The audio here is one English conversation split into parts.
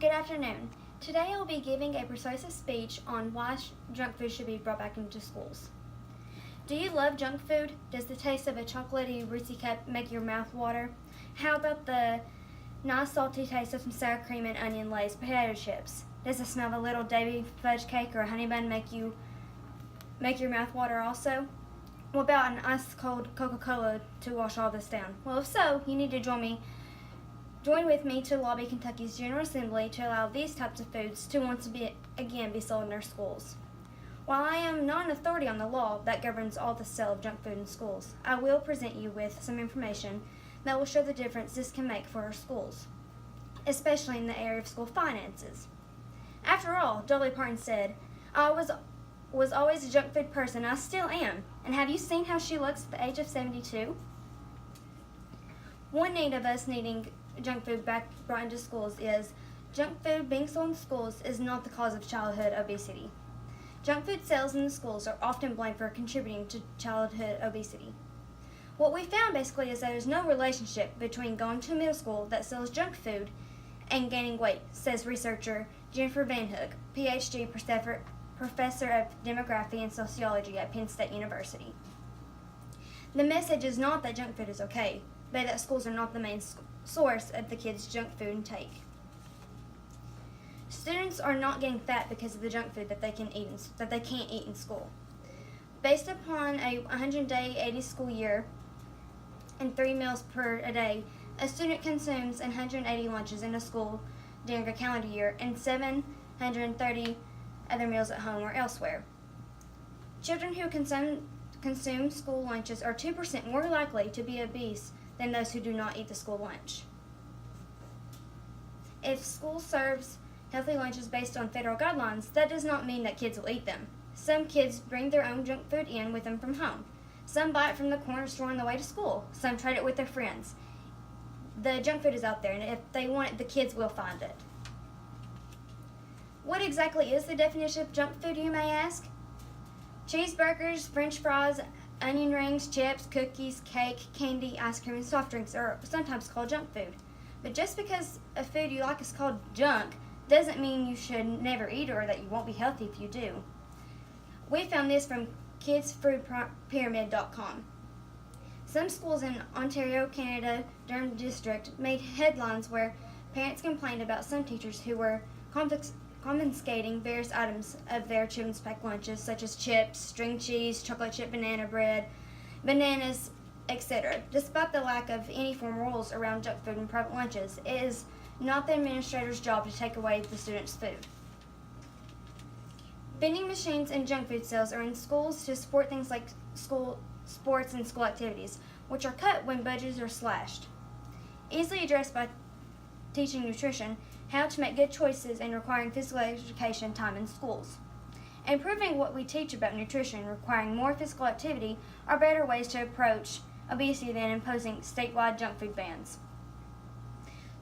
Good afternoon. Today I'll be giving a persuasive speech on why junk food should be brought back into schools. Do you love junk food? Does the taste of a chocolatey Reese's cup make your mouth water? How about the nice salty taste of some sour cream and onion Lay's potato chips? Does the smell of a little Davy fudge cake or a honey bun make your mouth water also? What about an ice cold Coca-Cola to wash all this down? Well, if so, you need to join with me to lobby Kentucky's General Assembly to allow these types of foods to once again be sold in our schools. While I am not an authority on the law that governs all the sale of junk food in schools, I will present you with some information that will show the difference this can make for our schools, especially in the area of school finances. After all, Dolly Parton said, "I was always a junk food person, I still am. And have you seen how she looks at the age of 72? One need of us needing junk food back brought into schools is junk food being sold in schools is not the cause of childhood obesity. Junk food sales in the schools are often blamed for contributing to childhood obesity. What we found basically is that there's no relationship between going to a middle school that sells junk food and gaining weight, says researcher Jennifer Van Hook, PhD professor of demography and sociology at Penn State University. The message is not that junk food is okay, but that schools are not the main source of the kids' junk food intake. Students are not getting fat because of the junk food that they can't eat in school. Based upon a 100-day 80 school year and 3 meals per a day, a student consumes 180 lunches in a school during a calendar year and 730 other meals at home or elsewhere. Children who consume school lunches are 2% more likely to be obese than those who do not eat the school lunch. If school serves healthy lunches based on federal guidelines, that does not mean that kids will eat them. Some kids bring their own junk food in with them from home. Some buy it from the corner store on the way to school. Some trade it with their friends. The junk food is out there, and if they want it, the kids will find it. What exactly is the definition of junk food, you may ask? Cheeseburgers, French fries, onion rings, chips, cookies, cake, candy, ice cream, and soft drinks are sometimes called junk food. But just because a food you like is called junk doesn't mean you should never eat it or that you won't be healthy if you do. We found this from kidsfoodpyramid.com. Some schools in Ontario, Canada, Durham District made headlines where parents complained about some teachers who were confiscating various items of their children's packed lunches, such as chips, string cheese, chocolate chip banana bread, bananas, etc. Despite the lack of any formal rules around junk food and private lunches, it is not the administrator's job to take away the students' food. Vending machines and junk food sales are in schools to support things like school sports and school activities, which are cut when budgets are slashed. Easily addressed by teaching nutrition, how to make good choices, and requiring physical education time in schools. Improving what we teach about nutrition, requiring more physical activity, are better ways to approach obesity than imposing statewide junk food bans.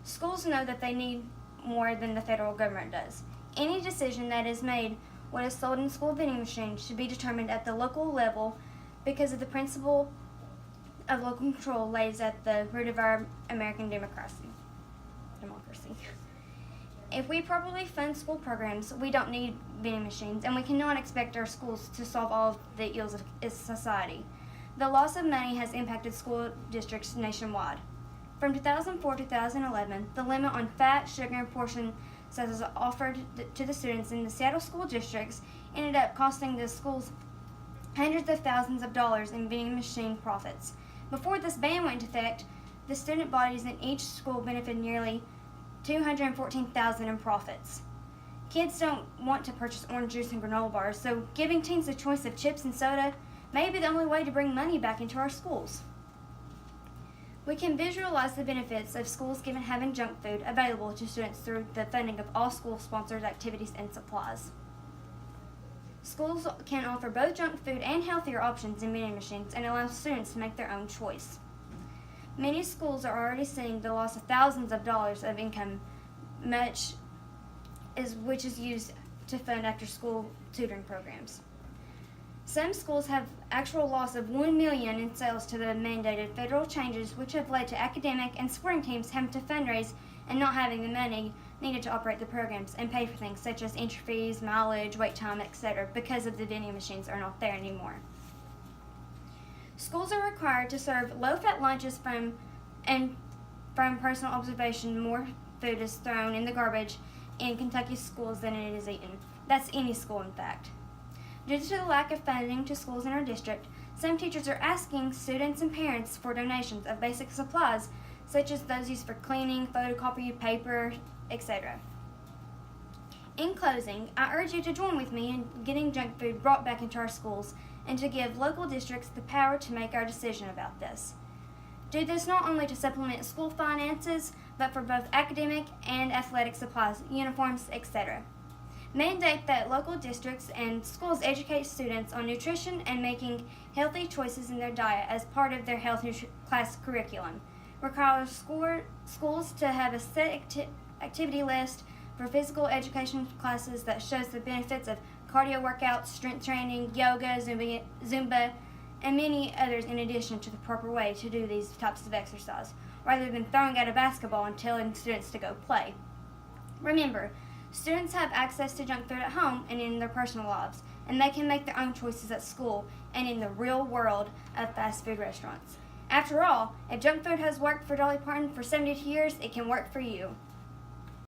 Schools know that they need more than the federal government does. Any decision that is made what is sold in school vending machines should be determined at the local level because of the principle of local control lays at the root of our American democracy. If we properly fund school programs, we don't need vending machines, and we cannot expect our schools to solve all of the ills of society. The loss of money has impacted school districts nationwide. From 2004 to 2011, the limit on fat, sugar, and portion sizes offered to the students in the Seattle school districts ended up costing the schools hundreds of thousands of dollars in vending machine profits. Before this ban went into effect, the student bodies in each school benefited nearly $214,000 in profits. Kids don't want to purchase orange juice and granola bars, so giving teens a choice of chips and soda may be the only way to bring money back into our schools. We can visualize the benefits of schools having junk food available to students through the funding of all school-sponsored activities and supplies. Schools can offer both junk food and healthier options in vending machines and allow students to make their own choice. Many schools are already seeing the loss of thousands of dollars of income, which is used to fund after-school tutoring programs. Some schools have actual loss of $1 million in sales to the mandated federal changes, which have led to academic and sporting teams having to fundraise and not having the money needed to operate the programs and pay for things such as entry fees, mileage, wait time, etc. because of the vending machines are not there anymore. Schools are required to serve low-fat lunches from personal observation. More food is thrown in the garbage in Kentucky schools than it is eaten. That's any school, in fact. Due to the lack of funding to schools in our district, some teachers are asking students and parents for donations of basic supplies, such as those used for cleaning, photocopy, paper, etc. In closing, I urge you to join with me in getting junk food brought back into our schools and to give local districts the power to make our decision about this. Do this not only to supplement school finances, but for both academic and athletic supplies, uniforms, etc. Mandate that local districts and schools educate students on nutrition and making healthy choices in their diet as part of their health class curriculum. Require schools to have a set activity list for physical education classes that shows the benefits of cardio workouts, strength training, yoga, Zumba, and many others in addition to the proper way to do these types of exercise, rather than throwing out a basketball and telling students to go play. Remember, students have access to junk food at home and in their personal lives, and they can make their own choices at school and in the real world of fast food restaurants. After all, if junk food has worked for Dolly Parton for 70 years, it can work for you.